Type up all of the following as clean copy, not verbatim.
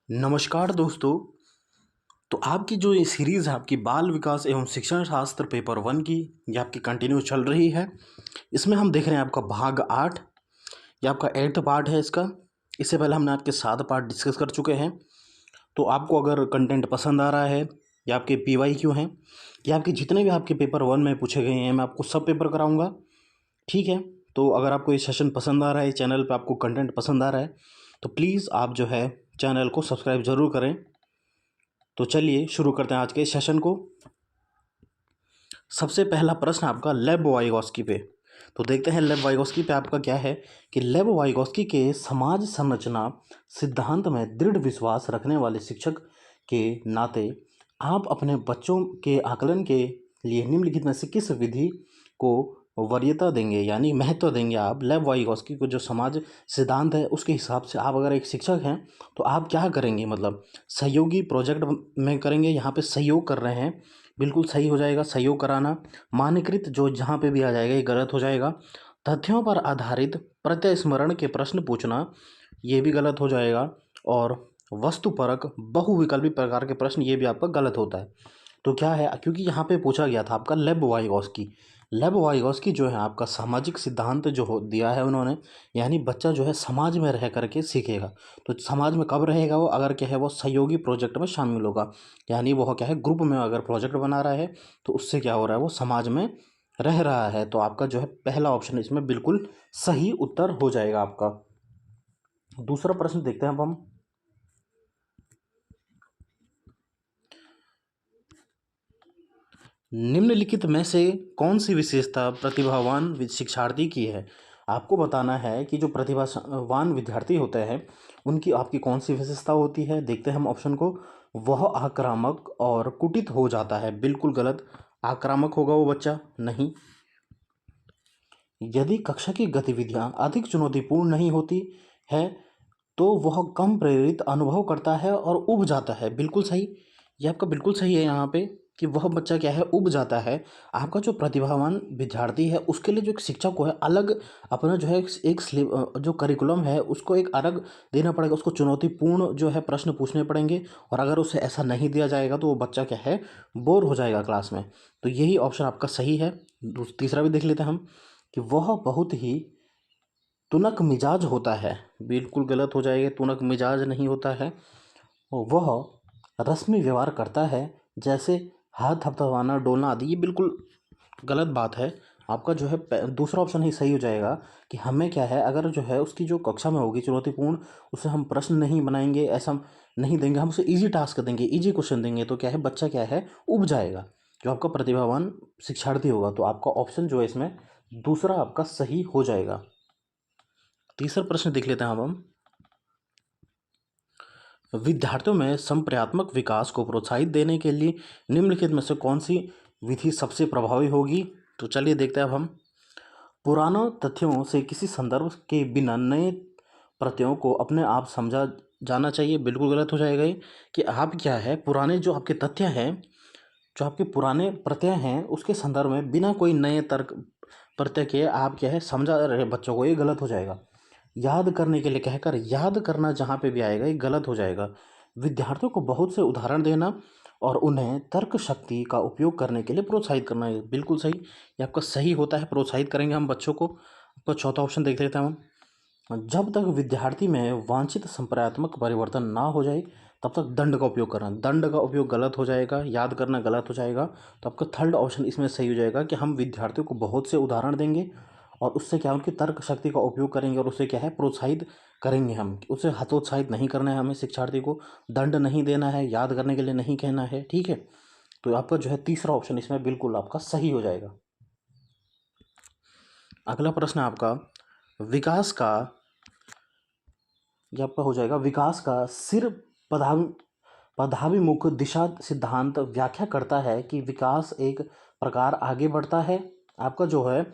नमस्कार दोस्तों। तो आपकी जो ये सीरीज़ है आपकी बाल विकास एवं शिक्षण शास्त्र पेपर 1 की, ये आपकी कंटिन्यू चल रही है। इसमें हम देख रहे हैं आपका भाग 8, ये आपका 8th पार्ट है इसका। इससे पहले हमने आपके 7 पार्ट डिस्कस कर चुके हैं। तो आपको अगर कंटेंट पसंद आ रहा है, या आपके PYQ हैं, या आपके जितने भी आपके पेपर 1 में पूछे गए हैं, मैं आपको सब पेपर कराऊँगा। ठीक है। तो अगर आपको ये सेशन पसंद आ रहा है, चैनल पे आपको कंटेंट पसंद आ रहा है, तो प्लीज़ आप जो है चैनल को सब्सक्राइब ज़रूर करें। तो चलिए शुरू करते हैं आज के इस सेशन को। सबसे पहला प्रश्न आपका लेब वाइगोस्की पे। तो देखते हैं लेब वाइगोस्की पे आपका क्या है कि लेब वाइगोस्की के समाज संरचना सिद्धांत में दृढ़ विश्वास रखने वाले शिक्षक के नाते आप अपने बच्चों के आकलन के लिए निम्नलिखित में से किस विधि को वरीयता देंगे, यानी महत्व देंगे। आप लेब वाइगोस्की को जो समाज सिद्धांत है उसके हिसाब से आप अगर एक शिक्षक हैं तो आप क्या करेंगे, मतलब सहयोगी प्रोजेक्ट में करेंगे। यहाँ पे सहयोग कर रहे हैं, बिल्कुल सही हो जाएगा सहयोग कराना। मानकीकृत जो जहाँ पे भी आ जाएगा ये गलत हो जाएगा। तथ्यों पर आधारित प्रत्यस्मरण के प्रश्न पूछना, ये भी गलत हो जाएगा। और वस्तुपरक बहुविकल्पी प्रकार के प्रश्न, ये भी आपका गलत होता है। तो क्या है, क्योंकि यहाँ पे पूछा गया था आपका लेब वाइगोस्की। लेब वाइगोस्की जो है आपका सामाजिक सिद्धांत जो दिया है उन्होंने, यानी बच्चा जो है समाज में रह करके सीखेगा। तो समाज में कब रहेगा वो, अगर क्या है वो सहयोगी प्रोजेक्ट में शामिल होगा, यानी वो क्या है ग्रुप में अगर प्रोजेक्ट बना रहा है तो उससे क्या हो रहा है, वो समाज में रह रहा है। तो आपका जो है पहला ऑप्शन इसमें बिल्कुल सही उत्तर हो जाएगा आपका। दूसरा प्रश्न देखते हैं अब हम। निम्नलिखित में से कौन सी विशेषता प्रतिभावान शिक्षार्थी की है। आपको बताना है कि जो प्रतिभावान विद्यार्थी होते हैं उनकी आपकी कौन सी विशेषता होती है। देखते हैं हम ऑप्शन को। वह आक्रामक और कुटित हो जाता है, बिल्कुल गलत। आक्रामक होगा वो बच्चा नहीं। यदि कक्षा की गतिविधियां अधिक चुनौतीपूर्ण नहीं होती है तो वह कम प्रेरित अनुभव करता है और उब जाता है, बिल्कुल सही। ये आपका बिल्कुल सही है यहाँ पे कि वह बच्चा क्या है, उब जाता है। आपका जो प्रतिभावान विद्यार्थी है उसके लिए जो एक शिक्षक को है अलग अपना जो है एक जो करिकुलम है उसको एक अलग देना पड़ेगा। उसको चुनौतीपूर्ण जो है प्रश्न पूछने पड़ेंगे, और अगर उसे ऐसा नहीं दिया जाएगा तो वो बच्चा क्या है, बोर हो जाएगा क्लास में। तो यही ऑप्शन आपका सही है। तीसरा भी देख लेते हैं हम कि वह बहुत ही तुनक मिजाज होता है, बिल्कुल गलत हो जाएगा। तुनक मिजाज नहीं होता है। वह रस्मी व्यवहार करता है, जैसे हाथ हथवाना, डोलना आदि, ये बिल्कुल गलत बात है। आपका जो है दूसरा ऑप्शन ही सही हो जाएगा कि हमें क्या है, अगर जो है उसकी जो कक्षा में होगी चुनौतीपूर्ण, उसे हम प्रश्न नहीं बनाएंगे, ऐसा नहीं देंगे, हम उसे इजी टास्क देंगे, इजी क्वेश्चन देंगे, तो क्या है बच्चा क्या है, उब जाएगा जो आपका प्रतिभावान शिक्षार्थी होगा। तो आपका ऑप्शन जो है इसमें दूसरा आपका सही हो जाएगा। तीसरा प्रश्न देख लेते हैं अब हम। विद्यार्थियों में संप्रयात्मक विकास को प्रोत्साहित देने के लिए निम्नलिखित में से कौन सी विधि सबसे प्रभावी होगी। तो चलिए देखते हैं अब हम। पुरानों तथ्यों से किसी संदर्भ के बिना नए प्रत्ययों को अपने आप समझा जाना चाहिए, बिल्कुल गलत हो जाएगा ये। कि आप क्या है, पुराने जो आपके तथ्य हैं, जो आपके पुराने प्रत्यय हैं उसके संदर्भ में बिना कोई नए तर्क प्रत्यय के आप क्या है समझा रहे बच्चों को, ये गलत हो जाएगा। याद करने के लिए कहकर याद करना जहाँ पे भी आएगा ये गलत हो जाएगा। विद्यार्थियों को बहुत से उदाहरण देना और उन्हें तर्क शक्ति का उपयोग करने के लिए प्रोत्साहित करना, है बिल्कुल सही। ये आपका सही होता है, प्रोत्साहित करेंगे हम बच्चों को। आपका चौथा ऑप्शन देख लेते हैं हम। जब तक विद्यार्थी में वांछित संप्रदायात्मक परिवर्तन ना हो जाए तब तक दंड का उपयोग करना, दंड का उपयोग गलत हो जाएगा। याद करना गलत हो जाएगा। तो आपका थर्ड ऑप्शन इसमें सही हो जाएगा कि हम विद्यार्थियों को बहुत से उदाहरण देंगे और उससे क्या उनकी तर्क शक्ति का उपयोग करेंगे और उससे क्या है प्रोत्साहित करेंगे। हम उसे हतोत्साहित नहीं करना है, हमें शिक्षार्थी को दंड नहीं देना है, याद करने के लिए नहीं कहना है, ठीक है। तो आपका जो है तीसरा ऑप्शन इसमें बिल्कुल आपका सही हो जाएगा। अगला प्रश्न आपका विकास का, ये आपका हो जाएगा विकास का सिर पदाभिमुख दिशा सिद्धांत व्याख्या करता है कि विकास एक प्रकार आगे बढ़ता है। आपका जो है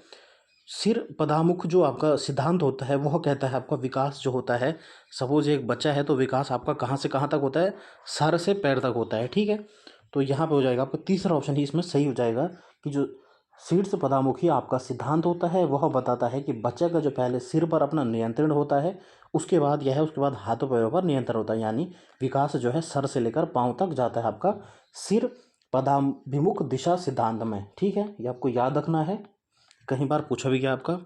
सिर पदामुख जो आपका सिद्धांत होता है वह कहता है आपका विकास जो होता है, सपोज एक बच्चा है तो विकास आपका कहाँ से कहाँ तक होता है, सर से पैर तक होता है, ठीक है। तो यहाँ पे हो जाएगा आपका तीसरा ऑप्शन ही इसमें सही हो जाएगा कि जो शीर्ष पदामुखी आपका सिद्धांत होता है वह बताता है कि बच्चे का जो पहले सिर पर अपना नियंत्रण होता है उसके बाद यह है, उसके बाद हाथों पैरों पर नियंत्रण होता है, यानी विकास जो है सर से लेकर पाँव तक जाता है आपका सिर पदाभिमुख दिशा सिद्धांत में। ठीक है, ये आपको याद रखना है, कहीं बार पूछा भी गया आपका।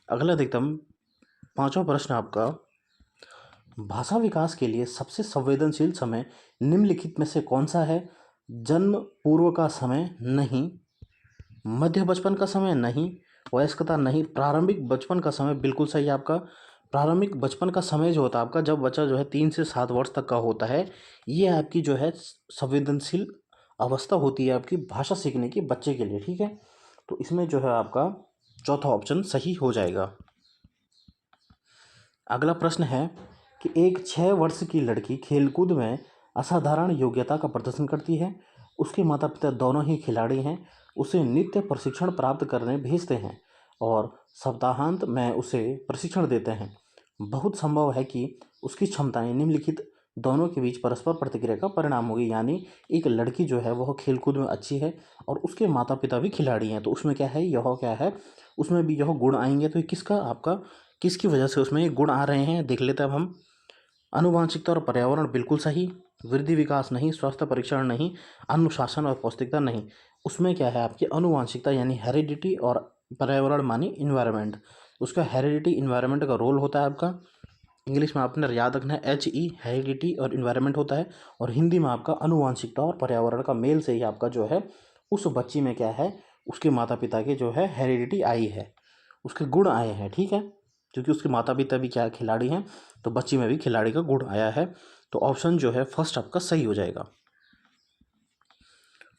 अगला देखता हम, पांचवा प्रश्न आपका, भाषा विकास के लिए सबसे संवेदनशील समय निम्नलिखित में से कौन सा है? जन्म पूर्व का समय नहीं, मध्य बचपन का समय नहीं, वयस्कता नहीं, प्रारंभिक बचपन का समय बिल्कुल सही है आपका। प्रारंभिक बचपन का समय जो होता है आपका, जब बच्चा जो है 3 से 7 वर्ष तक का होता है, ये आपकी जो है संवेदनशील अवस्था होती है आपकी भाषा सीखने की बच्चे के लिए। ठीक है, तो इसमें जो है आपका चौथा ऑप्शन सही हो जाएगा। अगला प्रश्न है कि एक 6 वर्ष की लड़की खेलकूद में असाधारण योग्यता का प्रदर्शन करती है, उसके माता पिता दोनों ही खिलाड़ी हैं, उसे नित्य प्रशिक्षण प्राप्त करने भेजते हैं और सप्ताहांत में उसे प्रशिक्षण देते हैं। बहुत संभव है कि उसकी क्षमताएं निम्नलिखित दोनों के बीच परस्पर प्रतिक्रिया का परिणाम होगी, यानी एक लड़की जो है वह खेलकूद में अच्छी है और उसके माता पिता भी खिलाड़ी हैं, तो उसमें क्या है, यह क्या है, उसमें भी यह गुण आएंगे। तो ये किसका आपका किसकी वजह से उसमें ये गुण आ रहे हैं, देख लेते हैं अब हम। आनुवांशिकता और पर्यावरण बिल्कुल सही, वृद्धि विकास नहीं, स्वास्थ्य परीक्षण नहीं, अनुशासन और पौष्टिकता नहीं। उसमें क्या है आपकी आनुवांशिकता यानी हेरिडिटी, और पर्यावरण मानी इन्वायरमेंट। उसका हेरिडिटी इन्वायरमेंट का रोल होता है आपका, इंग्लिश में आपने याद रखना है HE, हेरिडिटी और इन्वायरमेंट होता है, और हिंदी में आपका आनुवांशिकता और पर्यावरण का मेल से ही आपका जो है उस बच्ची में क्या है, उसके माता पिता के जो है हेरिडिटी आई है, उसके गुण आए हैं। ठीक है, क्योंकि उसके माता पिता भी क्या है, खिलाड़ी हैं, तो बच्ची में भी खिलाड़ी का गुण आया है, तो ऑप्शन जो है फर्स्ट आपका सही हो जाएगा।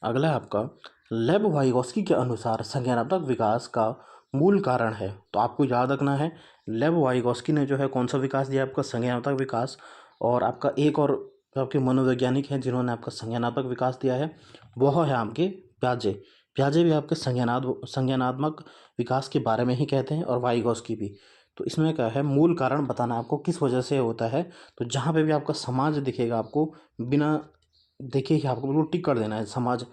अगला है आपका, लेब वाइगोस्की के अनुसार संज्ञानात्मक विकास का मूल कारण है, तो आपको याद रखना है लेब वाइगोस्की ने जो है कौन सा विकास दिया, आपका संज्ञानात्मक विकास। और आपका एक और आपके मनोवैज्ञानिक हैं जिन्होंने आपका संज्ञानात्मक विकास दिया है, वह है आपके प्याजे। प्याजे भी आपके संज्ञानात्मक विकास के बारे में ही कहते हैं, और वाइगोस्की भी। तो इसमें क्या है, मूल कारण बताना है आपको किस वजह से होता है। तो जहाँ पे भी आपका समाज दिखेगा आपको, बिना देखे ही आपको बिल्कुल टिक कर देना है समाज।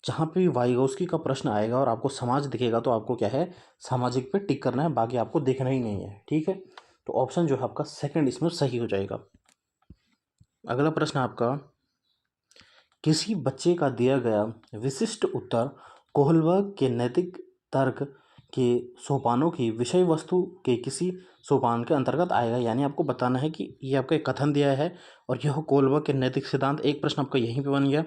जहाँ पे भी वाइगोस्की का प्रश्न आएगा और आपको समाज दिखेगा, तो आपको क्या है, सामाजिक पे टिक करना है, बाकी आपको देखना ही नहीं है। ठीक है, तो ऑप्शन जो है आपका सेकंड इसमें सही हो जाएगा। अगला प्रश्न आपका, किसी बच्चे का दिया गया विशिष्ट उत्तर कोहलबर्ग के नैतिक तर्क के सोपानों की विषय वस्तु के किसी सोपान के अंतर्गत आएगा, यानी आपको बताना है कि ये आपका एक कथन दिया है और यह कोहलबर्ग के नैतिक सिद्धांत। एक प्रश्न आपका यहीं पे बन गया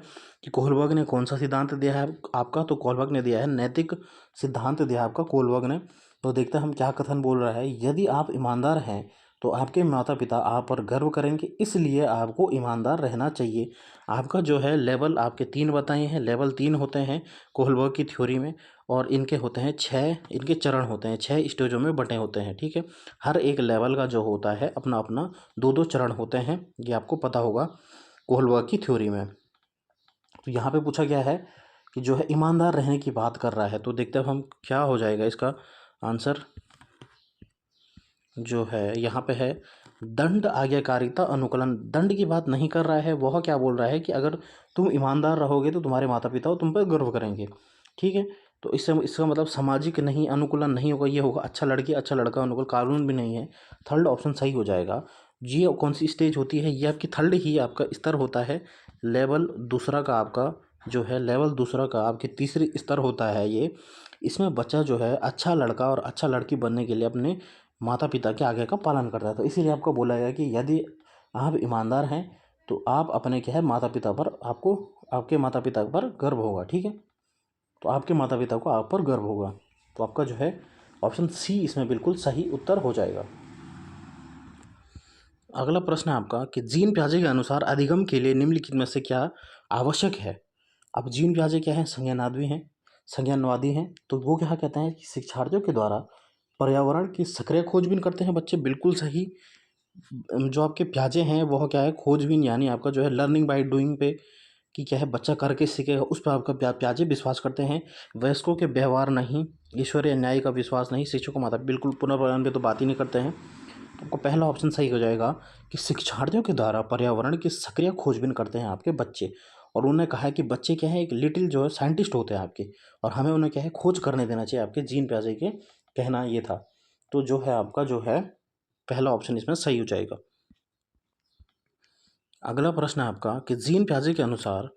कि कोहलबर्ग ने कौन सा सिद्धांत दिया है आपका, तो कोहलबर्ग ने दिया है नैतिक सिद्धांत दिया है आपका कोहलबर्ग ने। तो देखते हैं हम क्या कथन बोल रहा है, यदि आप ईमानदार हैं तो आपके माता पिता आप पर गर्व करेंगे, इसलिए आपको ईमानदार रहना चाहिए। आपका जो है लेवल आपके 3 बताए हैं, लेवल 3 होते हैं कोहलबर्ग की थ्योरी में, और इनके होते हैं 6, इनके चरण होते हैं, 6 स्टेजों में बटे होते हैं। ठीक है, हर एक लेवल का जो होता है अपना अपना 2-2 चरण होते हैं, ये आपको पता होगा कोहलबर्ग की थ्योरी में। तो यहाँ पे पूछा गया है कि जो है ईमानदार रहने की बात कर रहा है, तो देखते हैं हम क्या हो जाएगा इसका आंसर। जो है यहाँ पे है दंड आज्ञाकारिता अनुकूलन, दंड की बात नहीं कर रहा है, वह क्या बोल रहा है कि अगर तुम ईमानदार रहोगे तो तुम्हारे माता पिता तुम पर गर्व करेंगे। ठीक है, तो इससे इसका मतलब सामाजिक नहीं, अनुकूलन नहीं होगा, ये होगा अच्छा लड़की अच्छा लड़का अनुकूल, कानून भी नहीं है। थर्ड ऑप्शन सही हो जाएगा। ये कौन सी स्टेज होती है, ये आपकी थर्ड ही आपका स्तर होता है, लेवल दूसरा का आपका जो है, लेवल दूसरा का आपकी तीसरी स्तर होता है ये। इसमें बच्चा जो है अच्छा लड़का और अच्छा लड़की बनने के लिए अपने माता पिता के आज्ञा का पालन करता है। तो इसीलिए आपको बोला गया कि यदि आप ईमानदार हैं तो आप अपने क्या है माता पिता पर, आपको आपके माता पिता पर गर्व होगा। ठीक है, तो आपके माता पिता को आप पर गर्व होगा, तो आपका जो है ऑप्शन सी इसमें बिल्कुल सही उत्तर हो जाएगा। अगला प्रश्न है आपका कि जीन पियाजे के अनुसार अधिगम के लिए निम्नलिखित में से क्या आवश्यक है। अब जीन पियाजे क्या है, संज्ञानवादी हैं, तो वो क्या कहते हैं कि शिक्षार्थियों के द्वारा पर्यावरण की सक्रिय खोजबीन करते हैं बच्चे, बिल्कुल सही। जो आपके प्याजे हैं वह क्या है, खोजबीन, यानी आपका जो है लर्निंग बाय डूइंग पे, कि क्या है बच्चा करके सीखेगा, उस पर आपका प्याजे विश्वास करते हैं। वयस्कों के व्यवहार नहीं, ईश्वरीय न्याय का विश्वास नहीं, शिक्षकों माता बिल्कुल पुनर्वान पे तो बात ही नहीं करते हैं। तो आपको पहला ऑप्शन सही हो जाएगा कि शिक्षार्थियों के द्वारा पर्यावरण की सक्रिय खोजबीन करते हैं आपके बच्चे, और उन्होंने कहा है कि बच्चे क्या है एक लिटिल जो है साइंटिस्ट होते हैं आपके, और हमें उन्हें क्या है खोज करने देना चाहिए, आपके जीन प्याजे के कहना ये था। तो जो है आपका जो है पहला ऑप्शन इसमें सही हो जाएगा। अगला प्रश्न है आपका कि जीन प्याजे के अनुसार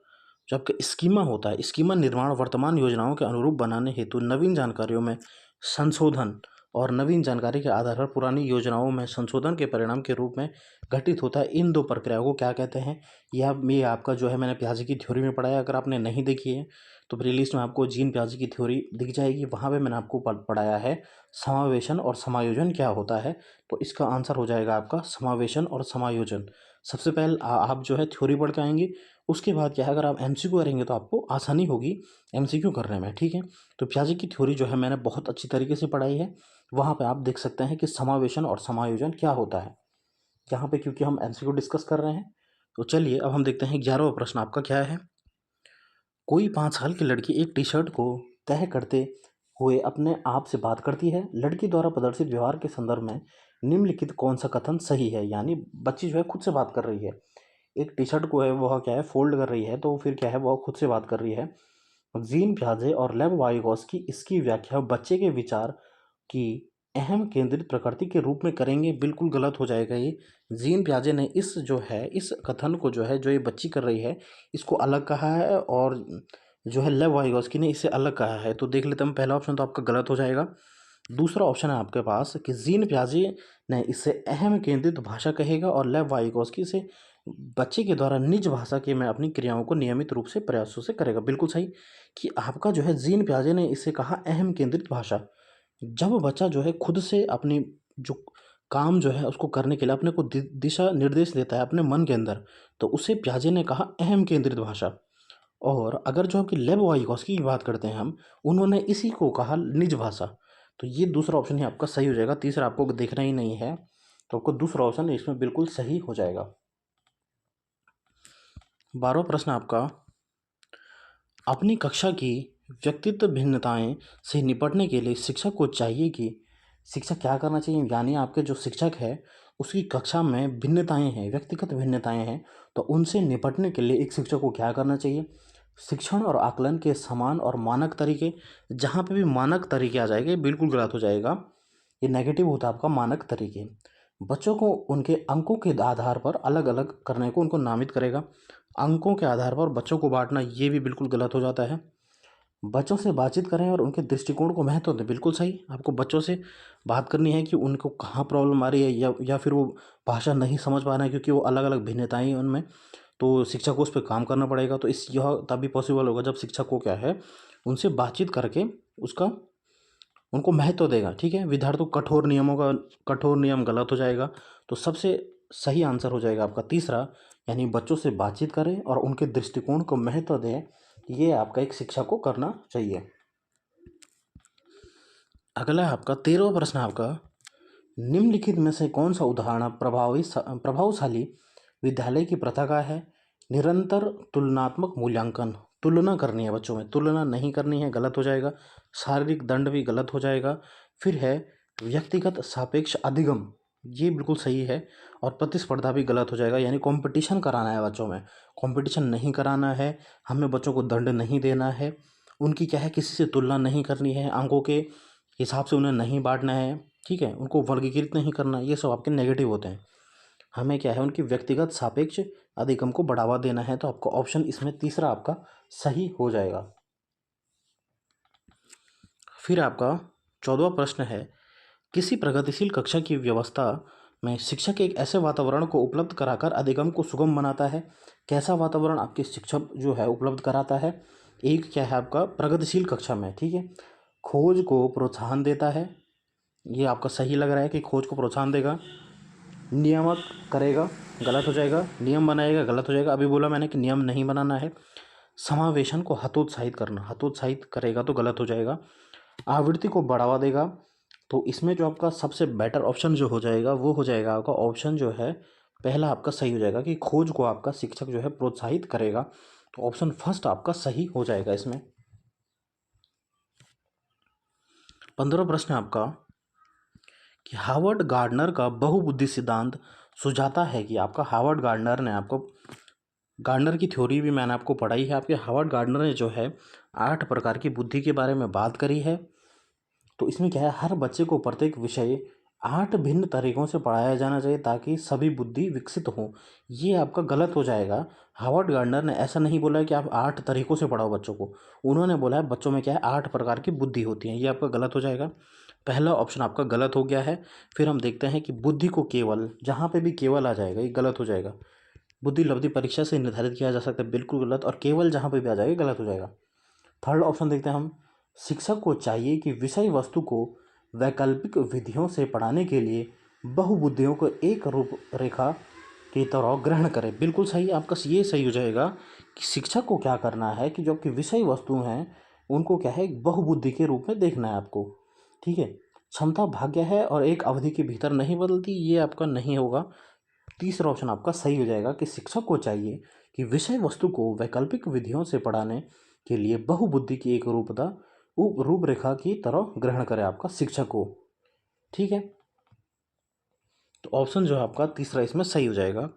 जो आपका स्कीमा होता है, स्कीमा निर्माण वर्तमान योजनाओं के अनुरूप बनाने हेतु नवीन जानकारियों में संशोधन और नवीन जानकारी के आधार पर पुरानी योजनाओं में संशोधन के परिणाम के रूप में घटित होता है। इन दो प्रक्रियाओं को क्या कहते हैं? ये आपका जो है मैंने प्याजे की थ्योरी में पढ़ाया। अगर आपने नहीं देखी है तो प्लेलिस्ट में आपको जीन प्याजे की थ्योरी दिख जाएगी, वहाँ पे मैंने आपको पढ़ाया है समावेशन और समायोजन क्या होता है। तो इसका आंसर हो जाएगा आपका समावेशन और समायोजन। सबसे पहले आप जो है थ्योरी पढ़ के आएंगे, उसके बाद क्या है अगर आप एमसीक्यू करेंगे तो आपको आसानी होगी एमसीक्यू करने में, ठीक है। तो प्याजे की थ्योरी जो है मैंने बहुत अच्छी तरीके से पढ़ाई है, वहाँ पे आप देख सकते हैं कि समावेशन और समायोजन क्या होता है यहाँ पे, क्योंकि हम एमसीक्यू डिस्कस कर रहे हैं। तो चलिए अब हम देखते हैं 11वां प्रश्न आपका क्या है। कोई 5 साल की लड़की एक टी शर्ट को तह करते हुए अपने आप से बात करती है। लड़की द्वारा प्रदर्शित व्यवहार के संदर्भ में निम्नलिखित कौन सा कथन सही है? यानी बच्ची जो है खुद से बात कर रही है, एक टी शर्ट को है वह क्या है फोल्ड कर रही है, तो फिर क्या है वह खुद से बात कर रही है। जीन प्याजे और लेव वाइगोस्की इसकी व्याख्या बच्चे के विचार की अहम केंद्रित प्रकृति के रूप में करेंगे। बिल्कुल गलत हो जाएगा ये। जीन प्याजे ने इस जो है इस कथन को जो है जो ये बच्ची कर रही है इसको अलग कहा है, और जो है लेव वाइगोस्की ने इसे अलग कहा है। तो देख लेते हैं, पहला ऑप्शन तो आपका गलत हो जाएगा। दूसरा ऑप्शन है आपके पास कि जीन प्याजे ने इसे अहम केंद्रित भाषा कहेगा और लेव वाइगोस्की से बच्चे के द्वारा निज भाषा के में अपनी क्रियाओं को नियमित रूप से प्रयासों से करेगा। बिल्कुल सही कि आपका जो है जीन प्याजे ने इसे कहा अहम केंद्रित भाषा। जब बच्चा जो है खुद से अपनी जो काम जो है उसको करने के लिए अपने को दिशा निर्देश देता है अपने मन के अंदर, तो उसे प्याजे ने कहा अहम केंद्रित भाषा। और अगर जो आपकी लेव वाइगोस्की की बात करते हैं हम, उन्होंने इसी को कहा निज भाषा। तो ये दूसरा ऑप्शन ही आपका सही हो जाएगा। तीसरा आपको देखना ही नहीं है, तो आपको दूसरा ऑप्शन इसमें बिल्कुल सही हो जाएगा। 12वां प्रश्न आपका, अपनी कक्षा की व्यक्तित्व भिन्नताएं से निपटने के लिए शिक्षक को चाहिए कि शिक्षक क्या करना चाहिए? यानी आपके जो शिक्षक है उसकी कक्षा में भिन्नताएं हैं, व्यक्तिगत भिन्नताएं हैं, तो उनसे निपटने के लिए एक शिक्षक को क्या करना चाहिए? शिक्षण और आकलन के समान और मानक तरीके, जहाँ पे भी मानक तरीके आ जाएंगे बिल्कुल गलत हो जाएगा, ये नेगेटिव होता है आपका मानक तरीके। बच्चों को उनके अंकों के आधार पर अलग अलग करने को उनको नामित करेगा। अंकों के आधार पर बच्चों को बांटना ये भी बिल्कुल गलत हो जाता है। बच्चों से बातचीत करें और उनके दृष्टिकोण को महत्व दें, बिल्कुल सही। आपको बच्चों से बात करनी है कि उनको कहाँ प्रॉब्लम आ रही है, या फिर वो भाषा नहीं समझ पा रहे हैं क्योंकि वो अलग अलग भिन्नताएं हैं उनमें, तो शिक्षक को उस पर काम करना पड़ेगा। तो यह तभी पॉसिबल होगा जब शिक्षक को क्या है उनसे बातचीत करके उसका उनको महत्व देगा, ठीक है। विद्यार्थियों कठोर नियमों का कठोर नियम गलत हो जाएगा। तो सबसे सही आंसर हो जाएगा आपका तीसरा, यानी बच्चों से बातचीत करें और उनके दृष्टिकोण को महत्व दें, ये आपका एक शिक्षक को करना चाहिए। अगला है आपका 13वां प्रश्न आपका, निम्नलिखित में से कौन सा उदाहरण प्रभावशाली विद्यालय की प्रथा का है? निरंतर तुलनात्मक मूल्यांकन, तुलना करनी है बच्चों में, तुलना नहीं करनी है, गलत हो जाएगा। शारीरिक दंड भी गलत हो जाएगा। फिर है व्यक्तिगत सापेक्ष अधिगम, ये बिल्कुल सही है। और प्रतिस्पर्धा भी गलत हो जाएगा, यानी कंपटीशन कराना है बच्चों में, कंपटीशन नहीं कराना है हमें, बच्चों को दंड नहीं देना है, उनकी क्या है किसी से तुलना नहीं करनी है, अंकों के हिसाब से उन्हें नहीं बांटना है, ठीक है, उनको वर्गीकृत नहीं करना, ये सब आपके नेगेटिव होते हैं। हमें क्या है उनकी व्यक्तिगत सापेक्ष अधिगम को बढ़ावा देना है। तो आपका ऑप्शन इसमें तीसरा आपका सही हो जाएगा। फिर आपका 14वां प्रश्न है, किसी प्रगतिशील कक्षा की व्यवस्था में शिक्षक एक ऐसे वातावरण को उपलब्ध कराकर अधिगम को सुगम बनाता है। कैसा वातावरण आपके शिक्षक जो है उपलब्ध कराता है? एक क्या है आपका प्रगतिशील कक्षा में, ठीक है, खोज को प्रोत्साहन देता है, ये आपका सही लग रहा है कि खोज को प्रोत्साहन देगा। नियामक करेगा, गलत हो जाएगा। नियम बनाएगा, गलत हो जाएगा। अभी बोला मैंने कि नियम नहीं बनाना है। समावेशन को हतोत्साहित करना, हतोत्साहित करेगा तो गलत हो जाएगा। आवृत्ति को बढ़ावा देगा, तो इसमें जो आपका सबसे बेटर ऑप्शन जो हो जाएगा वो हो जाएगा आपका ऑप्शन जो है पहला आपका सही हो जाएगा कि खोज को आपका शिक्षक जो है प्रोत्साहित करेगा। तो ऑप्शन फर्स्ट आपका सही हो जाएगा इसमें। 15वां प्रश्न आपका कि हार्वर्ड गार्डनर का बहुबुद्धि सिद्धांत सुझाता है कि आपका हार्वर्ड गार्डनर ने आपको गार्डनर की थ्योरी भी मैंने आपको पढ़ाई है। आपके हार्वर्ड गार्डनर ने जो है 8 प्रकार की बुद्धि के बारे में बात करी है। तो इसमें क्या है हर बच्चे को प्रत्येक विषय 8 भिन्न तरीकों से पढ़ाया जाना चाहिए ताकि सभी बुद्धि विकसित हो। ये आपका गलत हो जाएगा। हावर्ड गार्डनर ने ऐसा नहीं बोला है कि आप 8 तरीकों से पढ़ाओ बच्चों को। उन्होंने बोला है बच्चों में क्या है 8 प्रकार की बुद्धि होती है। ये आपका गलत हो जाएगा। पहला ऑप्शन आपका गलत हो गया है। फिर हम देखते हैं कि बुद्धि को केवल, जहाँ पे भी केवल आ जाएगा ये गलत हो जाएगा। बुद्धि लब्धि परीक्षा से निर्धारित किया जा सकता है, बिल्कुल गलत। और केवल जहाँ पे भी आ जाएगा गलत हो जाएगा। थर्ड ऑप्शन देखते हैं हम, शिक्षक को चाहिए कि विषय वस्तु को वैकल्पिक विधियों से पढ़ाने के लिए बहुबुद्धियों को एक रूपरेखा की तरह ग्रहण करें। बिल्कुल सही, आपका ये सही हो जाएगा कि शिक्षक को क्या करना है कि जो आपकी विषय वस्तु हैं उनको क्या है बहुबुद्धि के रूप में देखना है आपको। ठीक है, क्षमता भाग्य है और एक अवधि के भीतर नहीं बदलती, ये आपका नहीं होगा। तीसरा ऑप्शन आपका सही हो जाएगा कि शिक्षक को चाहिए कि विषय वस्तु को वैकल्पिक विधियों से पढ़ाने के लिए बहुबुद्धि की एक रूपरेखा की तरह ग्रहण करें आपका शिक्षक को। ठीक है, तो ऑप्शन जो है आपका तीसरा इसमें सही हो जाएगा।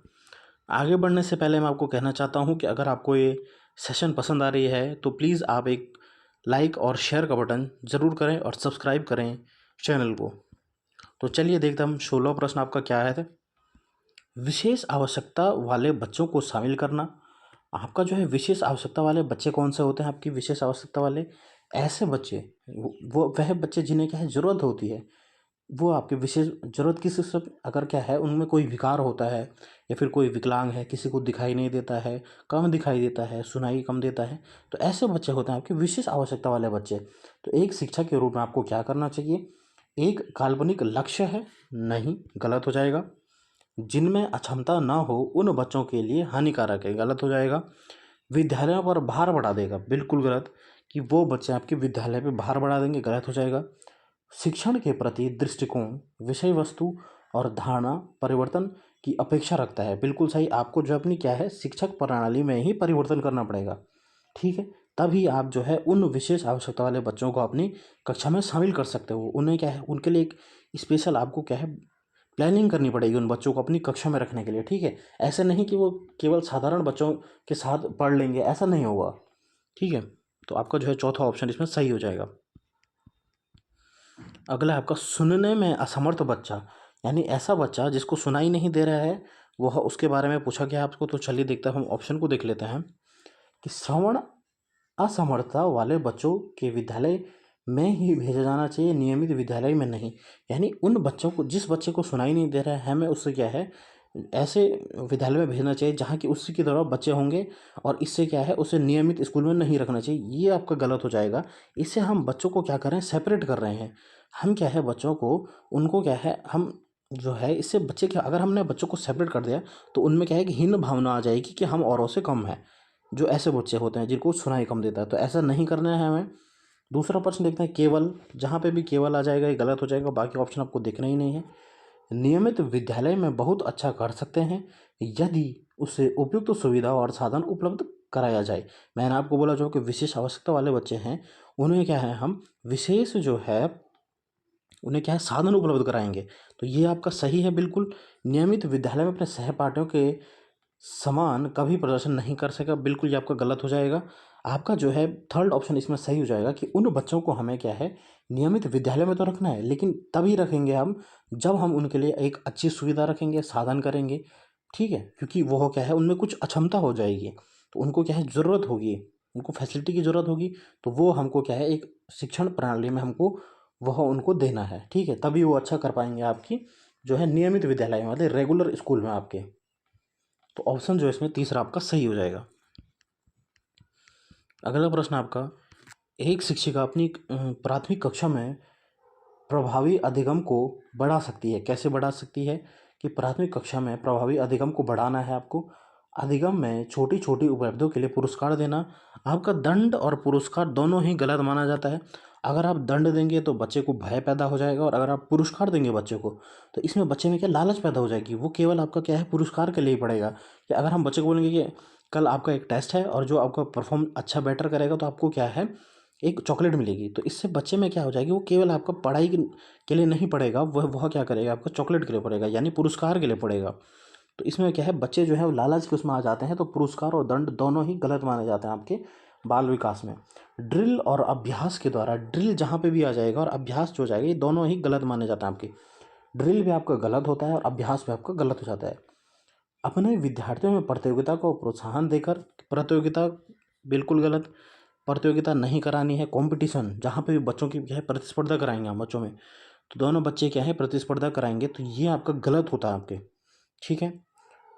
आगे बढ़ने से पहले मैं आपको कहना चाहता हूँ कि अगर आपको ये सेशन पसंद आ रही है तो प्लीज़ आप एक लाइक और शेयर का बटन ज़रूर करें और सब्सक्राइब करें चैनल को। तो चलिए देखते हम 16 प्रश्न आपका क्या है। विशेष आवश्यकता वाले बच्चों को शामिल करना। आपका जो है विशेष आवश्यकता वाले बच्चे कौन से होते हैं? आपकी विशेष आवश्यकता वाले ऐसे बच्चे, वो वह बच्चे जिन्हें क्या है ज़रूरत होती है, वो आपके विशेष ज़रूरत किस सब, अगर क्या है उनमें कोई विकार होता है या फिर कोई विकलांग है, किसी को दिखाई नहीं देता है, कम दिखाई देता है, सुनाई कम देता है, तो ऐसे बच्चे होते हैं आपके विशेष आवश्यकता वाले बच्चे। तो एक शिक्षक के रूप में आपको क्या करना चाहिए? एक काल्पनिक लक्ष्य है, नहीं, गलत हो जाएगा। जिनमें अक्षमता ना हो उन बच्चों के लिए हानिकारक है, गलत हो जाएगा। विद्यालयों पर भार बढ़ा देगा, बिल्कुल गलत, कि वो बच्चे आपके विद्यालय पे भार बढ़ा देंगे, गलत हो जाएगा। शिक्षण के प्रति दृष्टिकोण, विषय वस्तु और धारणा परिवर्तन की अपेक्षा रखता है, बिल्कुल सही। आपको जो अपनी क्या है शिक्षक प्रणाली में ही परिवर्तन करना पड़ेगा। ठीक है, तभी आप जो है उन विशेष आवश्यकता वाले बच्चों को अपनी कक्षा में शामिल कर सकते हो। उन्हें क्या है उनके लिए एक स्पेशल आपको क्या है प्लानिंग करनी पड़ेगी उन बच्चों को अपनी कक्षा में रखने के लिए। ठीक है, ऐसे नहीं कि वो केवल साधारण बच्चों के साथ पढ़ लेंगे, ऐसा नहीं होगा। ठीक है, तो आपका जो है चौथा ऑप्शन इसमें सही हो जाएगा। अगला आपका सुनने में असमर्थ बच्चा, यानी ऐसा बच्चा जिसको सुनाई नहीं दे रहा है, वह उसके बारे में पूछा गया आपको। तो चलिए देखते हैं, हम ऑप्शन को देख लेते हैं कि श्रवण असमर्थता वाले बच्चों के विद्यालय में ही भेजा जाना चाहिए, नियमित विद्यालय में नहीं। यानी उन बच्चों को, जिस बच्चे को सुनाई नहीं दे रहा है, हमें उससे क्या है ऐसे विद्यालय में भेजना चाहिए जहाँ की उसी की तरह बच्चे होंगे, और इससे क्या है उसे नियमित स्कूल में नहीं रखना चाहिए। ये आपका गलत हो जाएगा। इससे हम बच्चों को क्या कर रहे हैं, सेपरेट कर रहे हैं। हम क्या है बच्चों को, उनको क्या है हम जो है, इससे बच्चे क्या, अगर हमने बच्चों को सेपरेट कर दिया तो उनमें क्या है कि हीन भावना आ जाएगी कि हम औरों से कम हैं, जो ऐसे बच्चे होते हैं जिनको सुनाई कम देता है। तो ऐसा नहीं करना है हमें। दूसरा प्रश्न देखते हैं, केवल, जहाँ पे भी केवल आ जाएगा ये गलत हो जाएगा, बाकी ऑप्शन आपको देखना ही नहीं है। नियमित विद्यालय में बहुत अच्छा कर सकते हैं यदि उसे उपयुक्त सुविधा और साधन उपलब्ध कराया जाए। मैंने आपको बोला जो कि विशेष आवश्यकता वाले बच्चे हैं उन्हें क्या है हम विशेष जो है उन्हें क्या है साधन उपलब्ध कराएंगे। तो ये आपका सही है बिल्कुल। नियमित विद्यालय में अपने सहपाठियों के समान कभी प्रदर्शन नहीं कर सका, बिल्कुल ये आपका गलत हो जाएगा। आपका जो है थर्ड ऑप्शन इसमें सही हो जाएगा कि उन बच्चों को हमें क्या है नियमित विद्यालय में तो रखना है, लेकिन तभी रखेंगे हम जब हम उनके लिए एक अच्छी सुविधा रखेंगे, साधन करेंगे। ठीक है, क्योंकि वो क्या है उनमें कुछ अक्षमता हो जाएगी, तो उनको क्या है ज़रूरत होगी, उनको फैसिलिटी की ज़रूरत होगी, तो वो हमको क्या है एक शिक्षण प्रणाली में हमको वह उनको देना है। ठीक है, तभी वो अच्छा कर पाएंगे आपकी जो है नियमित विद्यालय में, मतलब रेगुलर स्कूल में आपके। तो ऑप्शन जो है इसमें तीसरा आपका सही हो जाएगा। अगला प्रश्न आपका, एक शिक्षिका अपनी प्राथमिक कक्षा में प्रभावी अधिगम को बढ़ा सकती है। कैसे बढ़ा सकती है कि प्राथमिक कक्षा में प्रभावी अधिगम को बढ़ाना है आपको। अधिगम में छोटी छोटी उपलब्धियों के लिए पुरस्कार देना। आपका दंड और पुरस्कार दोनों ही गलत माना जाता है। अगर आप दंड देंगे तो बच्चे को भय पैदा हो जाएगा, और अगर आप पुरस्कार देंगे बच्चे को तो इसमें बच्चे में क्या लालच पैदा हो जाएगी, वो केवल आपका क्या है पुरस्कार के लिए ही पड़ेगा। कि अगर हम बच्चे को बोलेंगे कि कल आपका एक टेस्ट है और जो आपका परफॉर्म अच्छा बेटर करेगा तो आपको क्या है एक चॉकलेट मिलेगी, तो इससे बच्चे में क्या हो जाएगी, वो केवल आपका पढ़ाई के लिए नहीं पढ़ेगा, वह क्या करेगा आपका चॉकलेट के लिए पढ़ेगा, यानी पुरस्कार के लिए पढ़ेगा। तो इसमें क्या है बच्चे जो है वो लालच के उसमें आ जाते हैं, तो पुरस्कार और दंड दोनों ही गलत माने जाते हैं आपके बाल विकास में। ड्रिल और अभ्यास के द्वारा, ड्रिल जहाँ पे भी आ जाएगा और अभ्यास जो हो जाएगा, ये दोनों ही गलत माने जाते हैं आपके। ड्रिल भी आपका गलत होता है और अभ्यास भी आपका गलत हो जाता है। अपने विद्यार्थियों में प्रतियोगिता को प्रोत्साहन देकर, प्रतियोगिता बिल्कुल गलत, प्रतियोगिता नहीं करानी है। कंपटीशन जहाँ पे भी बच्चों की क्या है प्रतिस्पर्धा कराएंगे हम बच्चों में, तो दोनों बच्चे क्या है प्रतिस्पर्धा कराएंगे, तो ये आपका गलत होता है आपके। ठीक है।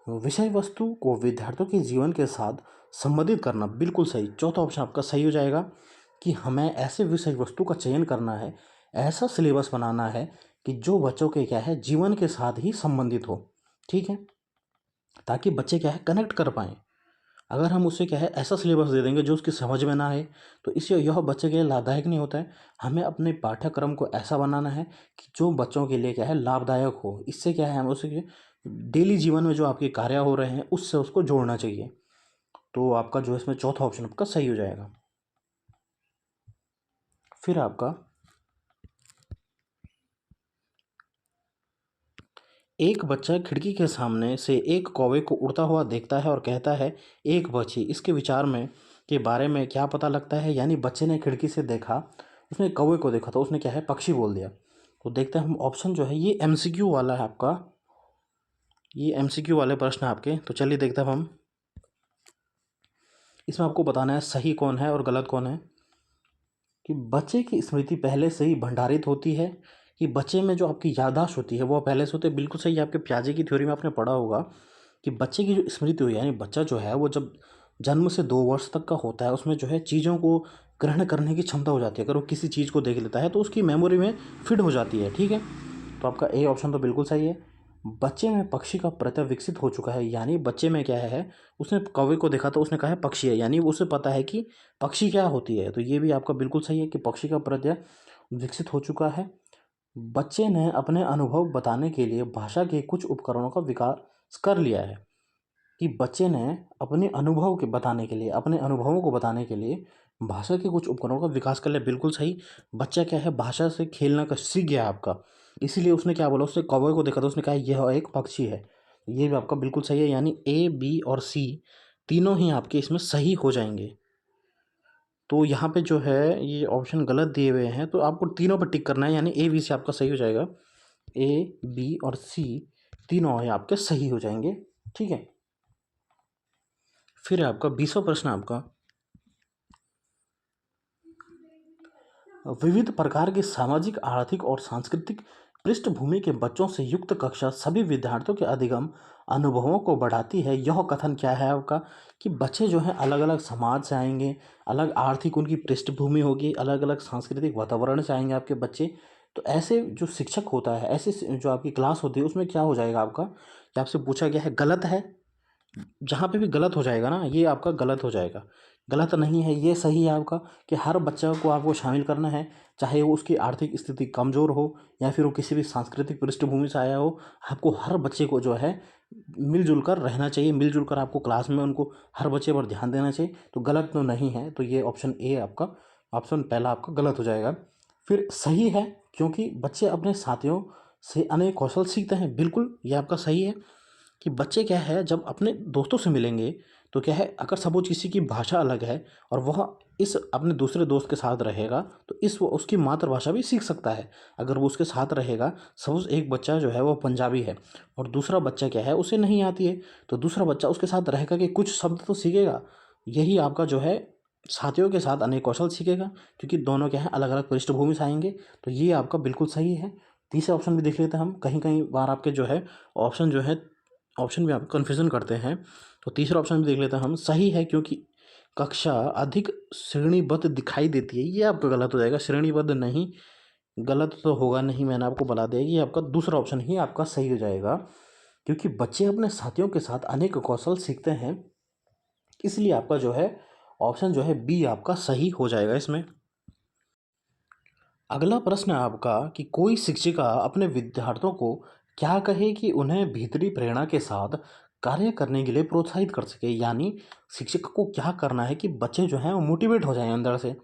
विषय वस्तु को विद्यार्थियों के जीवन के साथ संबंधित करना बिल्कुल सही। चौथा ऑप्शन आपका सही हो जाएगा कि हमें ऐसे विषय वस्तु का चयन करना है, ऐसा सिलेबस बनाना है कि जो बच्चों के क्या है जीवन के साथ ही संबंधित हो। ठीक है, ताकि बच्चे क्या है कनेक्ट कर पाएँ। अगर हम उसे क्या है ऐसा सिलेबस दे देंगे जो उसकी समझ में ना आए, तो इससे यह बच्चे के लिए लाभदायक नहीं होता है। हमें अपने पाठ्यक्रम को ऐसा बनाना है कि जो बच्चों के लिए क्या है लाभदायक हो। इससे क्या है हमें उसे डेली जीवन में जो आपके कार्य हो रहे हैं उससे उसको जोड़ना चाहिए। तो आपका जो इसमें चौथा ऑप्शन आपका सही हो जाएगा। फिर आपका एक बच्चा खिड़की के सामने से एक कौवे को उड़ता हुआ देखता है और कहता है एक पक्षी। इसके विचार में के बारे में क्या पता लगता है? यानी बच्चे ने खिड़की से देखा, उसने कौवे को देखा तो उसने क्या है पक्षी बोल दिया। तो देखते हैं हम ऑप्शन जो है ये एमसीक्यू वाला है आपका, ये एमसीक्यू वाले प्रश्न है आपके। तो चलिए देखते हैं हम, इसमें आपको बताना है सही कौन है और गलत कौन है। कि बच्चे की स्मृति पहले से ही भंडारित होती है, कि बच्चे में जो आपकी याददाश्त होती है वो पहले से होती है। बिल्कुल सही है। आपके पियाजे की थ्योरी में आपने पढ़ा होगा कि बच्चे की जो स्मृति हुई, यानी बच्चा जो है वो जब जन्म से 2 वर्ष तक का होता है उसमें जो है चीज़ों को ग्रहण करने की क्षमता हो जाती है। अगर वो किसी चीज़ को देख लेता है तो उसकी मेमोरी में फिट हो जाती है। ठीक है, तो आपका ए ऑप्शन तो बिल्कुल सही है। बच्चे में पक्षी का प्रत्यय विकसित हो चुका है, यानी बच्चे में क्या है उसने कौवे को देखा तो उसने कहा है पक्षी है, यानी उसे पता है कि पक्षी क्या होती है। तो ये भी आपका बिल्कुल सही है कि पक्षी का प्रत्यय विकसित हो चुका है। बच्चे ने अपने अनुभव बताने के लिए भाषा के कुछ उपकरणों का विकास कर लिया है। कि बच्चे ने अपने अनुभव के बताने के लिए, अपने अनुभवों को बताने के लिए भाषा के कुछ उपकरणों का विकास कर लिया। बिल्कुल सही। बच्चा क्या है भाषा से खेलना का सीख गया आपका, इसीलिए उसने क्या बोला, उसने कौवे को देखा तो उसने कहा यह एक पक्षी है। ये भी आपका बिल्कुल सही है, यानी ए बी और सी तीनों ही आपके इसमें सही हो जाएंगे। तो यहाँ पे जो है ये ऑप्शन गलत दिए हुए हैं, तो आपको तीनों पर टिक करना है, यानी ए बी सी आपका सही हो जाएगा। ए बी और सी तीनों ही आपके सही हो जाएंगे। ठीक है। फिर आपका 20वां प्रश्न आपका, विविध प्रकार के सामाजिक, आर्थिक और सांस्कृतिक पृष्ठभूमि के बच्चों से युक्त कक्षा सभी विद्यार्थियों के अधिगम अनुभवों को बढ़ाती है। यह कथन क्या है आपका? कि बच्चे जो हैं अलग अलग समाज से आएंगे, अलग आर्थिक उनकी पृष्ठभूमि होगी, अलग अलग सांस्कृतिक वातावरण से आएंगे आपके बच्चे। तो ऐसे जो शिक्षक होता है, ऐसे जो आपकी क्लास होती है उसमें क्या हो जाएगा आपका, कि आपसे पूछा गया है गलत है। जहाँ पे भी गलत हो जाएगा ना ये आपका गलत हो जाएगा। गलत नहीं है, ये सही है आपका कि हर बच्चा को आपको शामिल करना है, चाहे वो उसकी आर्थिक स्थिति कमज़ोर हो या फिर वो किसी भी सांस्कृतिक पृष्ठभूमि से आया हो। आपको हर बच्चे को जो है मिलजुल कर रहना चाहिए, मिलजुल कर आपको क्लास में उनको हर बच्चे पर ध्यान देना चाहिए। तो गलत तो नहीं है, तो ये ऑप्शन ए आपका, ऑप्शन पहला आपका गलत हो जाएगा। फिर सही है, क्योंकि बच्चे अपने साथियों से अनेक कौशल सीखते हैं। बिल्कुल ये आपका सही है कि बच्चे क्या है जब अपने दोस्तों से मिलेंगे तो क्या है, अगर सपोज किसी की भाषा अलग है और वह इस अपने दूसरे दोस्त के साथ रहेगा तो इस वो उसकी मातृभाषा भी सीख सकता है। अगर वो उसके साथ रहेगा, सपोज एक बच्चा जो है वो पंजाबी है और दूसरा बच्चा क्या है उसे नहीं आती है, तो दूसरा बच्चा उसके साथ रहेगा कि कुछ शब्द तो सीखेगा। यही आपका जो है साथियों के साथ अनेक कौशल सीखेगा, क्योंकि दोनों क्या है अलग अलग पृष्ठभूमि से आएंगे। तो ये आपका बिल्कुल सही है। तीसरा ऑप्शन भी देख लेते हैं हम, कहीं कहीं बार आपके जो है ऑप्शन जो है ऑप्शन भी आप कन्फ्यूज़न करते हैं। तो तीसरा ऑप्शन भी देख लेते हैं हम, सही है क्योंकि कक्षा अधिक श्रेणीबद्ध दिखाई देती है। ये आपका गलत हो जाएगा, श्रेणीबद्ध नहीं, गलत तो होगा नहीं, मैंने आपको बता दिया। ये आपका दूसरा ऑप्शन ही आपका सही हो जाएगा, क्योंकि बच्चे अपने साथियों के साथ अनेक कौशल सीखते हैं। इसलिए आपका जो है ऑप्शन जो है बी आपका सही हो जाएगा इसमें। अगला प्रश्न है आपका कि कोई शिक्षिका अपने विद्यार्थियों को क्या कहे कि उन्हें भीतरी प्रेरणा के साथ कार्य करने के लिए प्रोत्साहित कर सके। यानी शिक्षक को क्या करना है कि बच्चे जो हैं वो मोटिवेट हो जाएं अंदर से,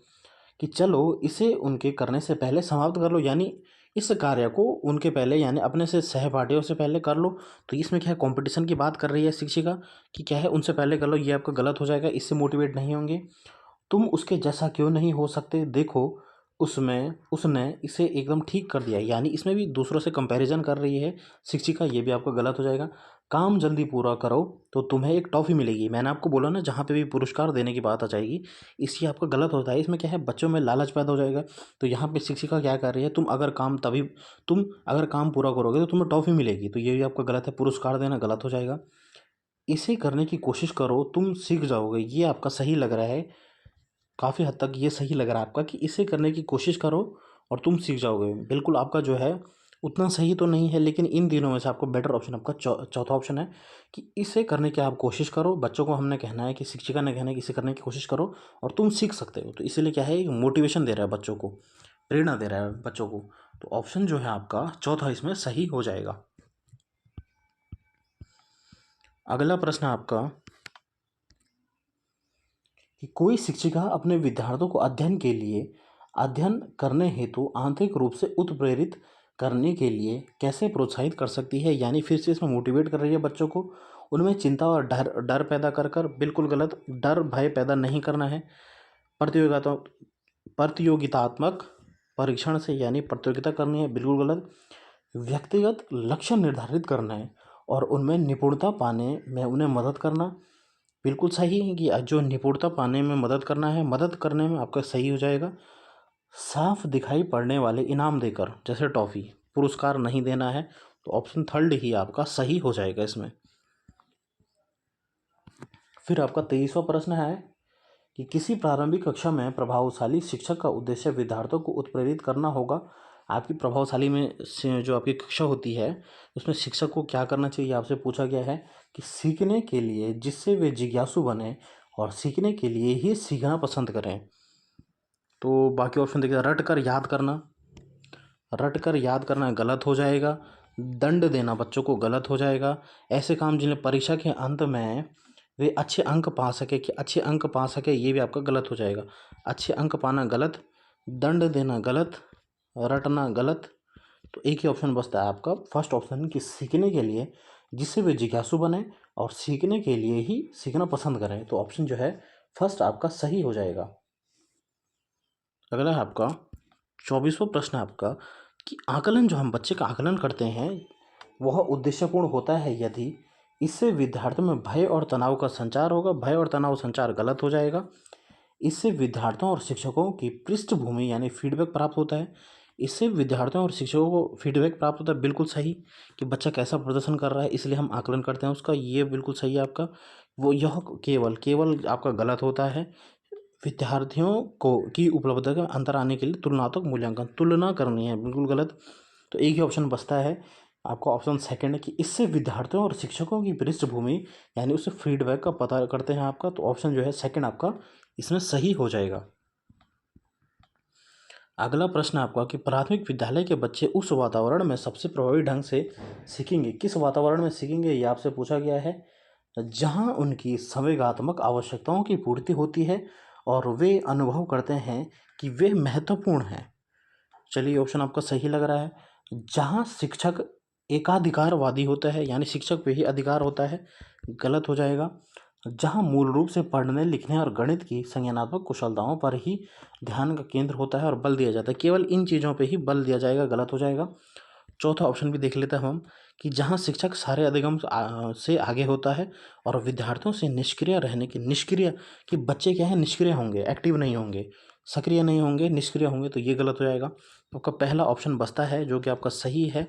कि चलो इसे उनके करने से पहले समाप्त कर लो, यानी इस कार्य को उनके पहले यानी अपने से सहपाठियों से पहले कर लो। तो इसमें क्या है कंपटीशन की बात कर रही है शिक्षिका कि क्या है उनसे पहले कर लो। ये आपका गलत हो जाएगा, इससे मोटिवेट नहीं होंगे। तुम उसके जैसा क्यों नहीं हो सकते, देखो उसमें उसने इसे एकदम ठीक कर दिया, यानी इसमें भी दूसरों से कंपैरिजन कर रही है शिक्षिका, ये भी आपका गलत हो जाएगा। काम जल्दी पूरा करो तो तुम्हें एक टॉफ़ी मिलेगी, मैंने आपको बोला ना जहाँ पे भी पुरस्कार देने की बात आ जाएगी, इसलिए आपका गलत होता है। इसमें क्या है, बच्चों में लालच पैदा हो जाएगा। तो यहाँ पे शिक्षिका क्या कर रही है, तुम अगर काम पूरा करोगे तो तुम्हें टॉफ़ी मिलेगी, तो ये भी आपका गलत है, पुरस्कार देना गलत हो जाएगा। इसे करने की कोशिश करो, तुम सीख जाओगे, ये आपका सही लग रहा है, काफ़ी हद तक ये सही लग रहा है आपका कि इसे करने की कोशिश करो और तुम सीख जाओगे। बिल्कुल आपका जो है उतना सही तो नहीं है, लेकिन इन तीनों में से आपको बेटर ऑप्शन आपका चौथा ऑप्शन है कि इसे करने की आप कोशिश करो। बच्चों को हमने कहना है कि शिक्षिका ने कहना है कि इसे करने की कोशिश करो और तुम सीख सकते हो। तो इसीलिए क्या है, मोटिवेशन दे रहा है बच्चों को, प्रेरणा दे रहा है बच्चों को। तो ऑप्शन जो है आपका चौथा इसमें सही हो जाएगा। अगला प्रश्न आपका कि कोई शिक्षिका अपने विद्यार्थियों को अध्ययन करने हेतु आंतरिक रूप से उत्प्रेरित करने के लिए कैसे प्रोत्साहित कर सकती है, यानी फिर से इसमें मोटिवेट कर रही है बच्चों को, उनमें चिंता और डर पैदा कर बिल्कुल गलत, डर भय पैदा नहीं करना है। प्रतियोगिता प्रतियोगितात्मक परीक्षण से यानी प्रतियोगिता करनी है, बिल्कुल गलत। व्यक्तिगत लक्ष्य निर्धारित करना है और उनमें निपुणता पाने में उन्हें मदद करना, बिल्कुल सही है कि जो निपुणता पाने में मदद करना है, मदद करने में आपका सही हो जाएगा। साफ दिखाई पड़ने वाले इनाम देकर, जैसे टॉफ़ी, पुरस्कार नहीं देना है, तो ऑप्शन थर्ड ही आपका सही हो जाएगा इसमें। फिर आपका 23वां प्रश्न है कि किसी प्रारंभिक कक्षा में प्रभावशाली शिक्षक का उद्देश्य विद्यार्थियों को उत्प्रेरित करना होगा। आपकी प्रभावशाली में जो आपकी कक्षा होती है उसमें शिक्षक को क्या करना चाहिए, आपसे पूछा गया है कि सीखने के लिए, जिससे वे जिज्ञासु बने और सीखने के लिए ही सीखना पसंद करें। तो बाकी ऑप्शन देखिए, रट कर याद करना गलत हो जाएगा। दंड देना बच्चों को गलत हो जाएगा। ऐसे काम जिन्हें परीक्षा के अंत में वे अच्छे अंक पा सके, ये भी आपका गलत हो जाएगा। अच्छे अंक पाना गलत, दंड देना गलत, रटना गलत। तो एक ही ऑप्शन बचता है आपका फर्स्ट ऑप्शन कि सीखने के लिए, जिससे वे जिज्ञासु बने और सीखने के लिए ही सीखना पसंद करें। तो ऑप्शन जो है फर्स्ट आपका सही हो जाएगा। अगला है आपका 24वां प्रश्न आपका कि आकलन, जो हम बच्चे का आकलन करते हैं वह उद्देश्यपूर्ण होता है यदि इससे विद्यार्थियों में भय और तनाव का संचार होगा। भय और तनाव संचार गलत हो जाएगा। इससे विद्यार्थियों और शिक्षकों की पृष्ठभूमि यानी फीडबैक प्राप्त होता है। इससे विद्यार्थियों और शिक्षकों को फीडबैक प्राप्त होता है, बिल्कुल सही, कि बच्चा कैसा प्रदर्शन कर रहा है इसलिए हम आकलन करते हैं उसका, ये बिल्कुल सही है आपका। वो यह केवल आपका गलत होता है। विद्यार्थियों को की उपलब्धता का अंतर आने के लिए तुलनात्मक मूल्यांकन, तुलना करनी है, बिल्कुल गलत। तो एक ही ऑप्शन बचता है आपका ऑप्शन सेकंड है कि इससे विद्यार्थियों और शिक्षकों की पृष्ठभूमि यानी उससे फीडबैक का पता करते हैं आपका। तो ऑप्शन जो है सेकंड आपका इसमें सही हो जाएगा। अगला प्रश्न आपका कि प्राथमिक विद्यालय के बच्चे उस वातावरण में सबसे प्रभावी ढंग से सीखेंगे। किस वातावरण में सीखेंगे ये आपसे पूछा गया है, जहां उनकी संवेगात्मक आवश्यकताओं की पूर्ति होती है और वे अनुभव करते हैं कि वे महत्वपूर्ण हैं। चलिए ऑप्शन आपका सही लग रहा है। जहाँ शिक्षक एकाधिकारवादी होता है यानी शिक्षक पे ही अधिकार होता है, गलत हो जाएगा। जहाँ मूल रूप से पढ़ने लिखने और गणित की संज्ञानात्मक कुशलताओं पर ही ध्यान का केंद्र होता है और बल दिया जाता है, केवल इन चीज़ों पे ही बल दिया जाएगा, गलत हो जाएगा। चौथा ऑप्शन भी देख लेते हैं हम कि जहाँ शिक्षक सारे अधिगम से आगे होता है और विद्यार्थियों से निष्क्रिय कि बच्चे क्या है, निष्क्रिय होंगे, एक्टिव नहीं होंगे, सक्रिय नहीं होंगे, निष्क्रिय होंगे, तो ये गलत हो जाएगा। तो आपका पहला ऑप्शन बचता है जो कि आपका सही है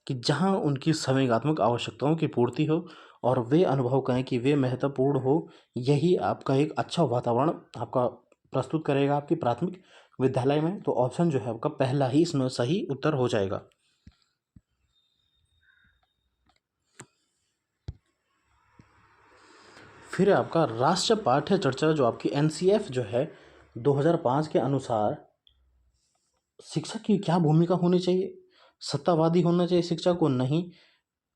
कि जहाँ उनकी संवेगात्मक आवश्यकताओं की पूर्ति हो और वे अनुभव करें कि वे महत्वपूर्ण हो, यही आपका एक अच्छा वातावरण आपका प्रस्तुत करेगा आपकी प्राथमिक विद्यालय में। तो ऑप्शन जो है आपका पहला ही इसमें सही उत्तर हो जाएगा। फिर आपका राष्ट्रीय पाठ्य चर्चा जो आपकी एनसीएफ जो है 2005 के अनुसार शिक्षक की क्या भूमिका होनी चाहिए। सत्तावादी होना चाहिए शिक्षक को, नहीं।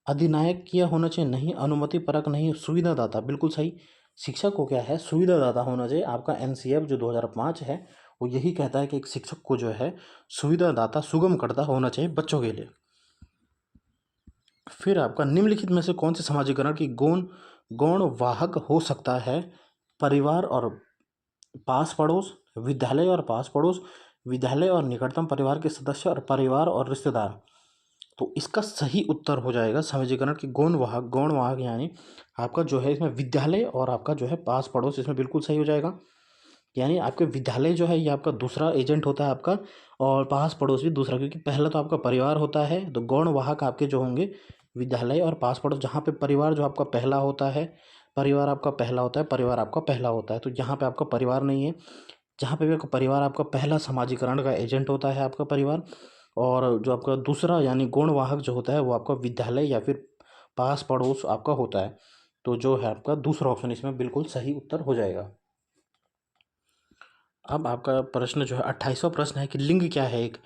अधिनायकीय होना चाहिए, नहीं। अनुमति परक, नहीं। सुविधादाता, बिल्कुल सही। शिक्षक को क्या है, सुविधादाता होना चाहिए। आपका एनसीएफ जो 2005 है वो यही कहता है कि एक शिक्षक को जो है सुविधादाता, सुगमकर्ता होना चाहिए बच्चों के लिए। फिर आपका निम्नलिखित में से कौन से समाजीकरण की गौण वाहक हो सकता है। परिवार और पास पड़ोस, विद्यालय और पास पड़ोस, विद्यालय और निकटतम परिवार के सदस्य और परिवार और रिश्तेदार। तो इसका सही उत्तर हो जाएगा समाजीकरण की गौण वाहक यानी आपका जो है इसमें विद्यालय और आपका जो है पास पड़ोस, इसमें बिल्कुल सही हो जाएगा। यानी आपके विद्यालय जो है ये आपका दूसरा एजेंट होता है आपका, और पास पड़ोस भी दूसरा, क्योंकि पहला तो आपका परिवार होता है, तो गौण वाहक आपके जो होंगे विद्यालय और पास पड़ोस। जहाँ पे परिवार जो आपका पहला होता है, परिवार आपका पहला होता है, परिवार आपका पहला होता है, तो यहाँ पे आपका परिवार नहीं है। जहाँ पे भी आपका परिवार आपका पहला समाजीकरण का एजेंट होता है आपका परिवार, और जो आपका दूसरा यानी गौण वाहक जो होता है वो आपका विद्यालय या फिर पास पड़ोस आपका होता है। तो जो है आपका दूसरा ऑप्शन इसमें बिल्कुल सही उत्तर हो जाएगा। अब आपका प्रश्न जो है 28वां प्रश्न है कि लिंग क्या है। एक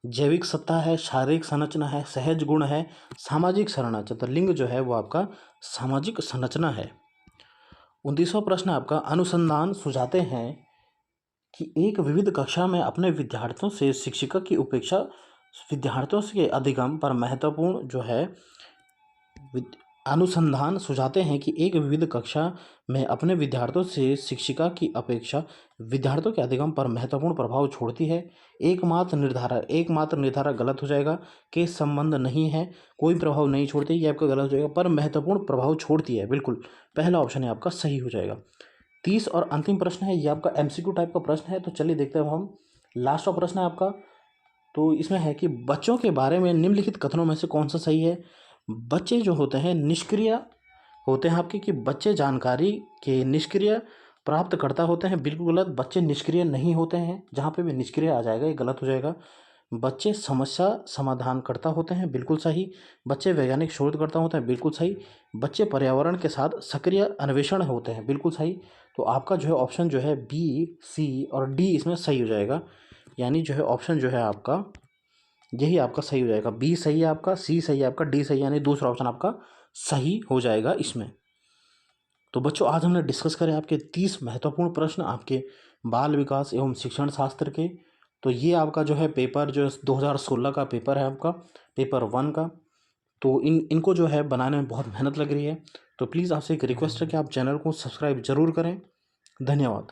जैविक सत्ता है, शारीरिक संरचना है, सहज गुण है, सामाजिक संरचना। तो लिंग जो है वो आपका सामाजिक संरचना है। 29वां प्रश्न आपका अनुसंधान सुझाते हैं कि एक विविध कक्षा में अपने विद्यार्थियों से शिक्षिका की उपेक्षा विद्यार्थियों के अधिगम पर महत्वपूर्ण जो है अनुसंधान सुझाते हैं कि एक विविध कक्षा में अपने विद्यार्थियों से शिक्षिका की अपेक्षा विद्यार्थियों के अधिगम पर महत्वपूर्ण प्रभाव छोड़ती है। एकमात्र निर्धारक गलत हो जाएगा। के संबंध नहीं है, कोई प्रभाव नहीं छोड़ती, ये आपका गलत हो जाएगा। पर महत्वपूर्ण प्रभाव छोड़ती है, बिल्कुल पहला ऑप्शन है आपका सही हो जाएगा। 30 और अंतिम प्रश्न है, ये आपका MCQ टाइप का प्रश्न है। तो चलिए देखते हैं हम। लास्ट का प्रश्न है आपका, तो इसमें है कि बच्चों के बारे में निम्नलिखित कथनों में से कौन सा सही है। बच्चे जो होते हैं निष्क्रिय होते हैं आपके, कि बच्चे जानकारी के निष्क्रिय प्राप्तकर्ता होते हैं, बिल्कुल गलत। बच्चे निष्क्रिय नहीं होते हैं, जहाँ पे भी निष्क्रिय आ जाएगा ये गलत हो जाएगा। बच्चे समस्या समाधानकर्ता होते हैं, बिल्कुल सही। बच्चे वैज्ञानिक शोधकर्ता होते हैं, बिल्कुल सही। बच्चे पर्यावरण के साथ सक्रिय अन्वेषण होते हैं, बिल्कुल सही। तो आपका जो है ऑप्शन जो है B, C और D इसमें सही हो जाएगा। यानी जो है ऑप्शन जो है आपका यही आपका सही हो जाएगा। B सही है आपका, C सही है आपका, D सही है, यानी दूसरा ऑप्शन आपका सही हो जाएगा इसमें। तो बच्चों आज हमने डिस्कस करे आपके 30 महत्वपूर्ण प्रश्न आपके बाल विकास एवं शिक्षण शास्त्र के। तो ये आपका जो है पेपर जो 2016 का पेपर है आपका, पेपर 1 का। तो इनको जो है बनाने में बहुत मेहनत लग रही है। तो प्लीज़ आपसे एक रिक्वेस्ट है कि आप चैनल को सब्सक्राइब जरूर करें। धन्यवाद।